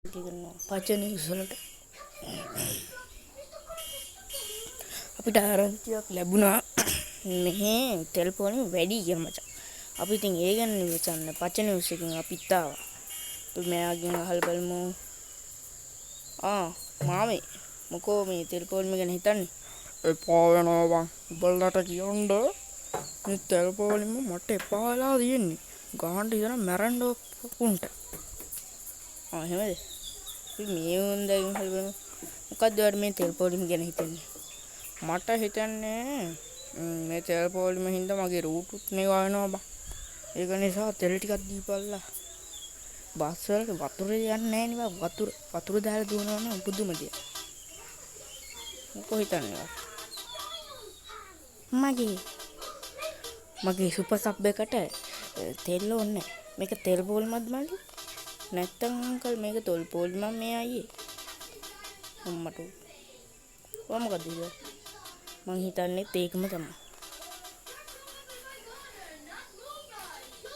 පචන විසලට අපිට ආරංචියක් ලැබුණා මෙහි තෙල් පොලිම වැඩි කියලා මචං. අපි ඉතින් ඒ ගැන මචං පචන විසකින් අපිත් ආවා. අපි මෙයාගෙන් අහලා බලමු. මාමේ මොකෝ මේ තෙල් පොලිම ගැන හිතන්නේ? එපා වෙනවා බං. උඹලට කියන්න මේ තෙල් පොලිම මට එපා වෙලා තියෙන්නේ. ගහන්න ඉතන මැරෙන්න උන්ට. එහෙමද? මේ වුන්දෙන් හල්බන මොකද්ද වර මේ තෙල් පොලිම ගැන හිතන්නේ? මට හිතන්නේ මේ තෙල් පොලිම හින්දා මගේ රූටුත් මේවා වෙනවා බං. ඒක නිසා තෙල් ටිකක් දීපල්ලා. බස් වලට වතුර යන්නේ නැහැ නේ බං. වතුර දාලා දුවනවනේ පුදුම දෙයක්. මොකෝ හිතන්නේ? මගේ සුපර් සබ් එකට තෙල් ඕනේ නැහැ. මේක තෙල් පොලිමක්ද මල්ලි? නැත්තම් අංකල් මේක තොල් පොලිමක් මේ අයියේ. අම්මට. මොකද මං හිතන්නේ ඒකම තමයි.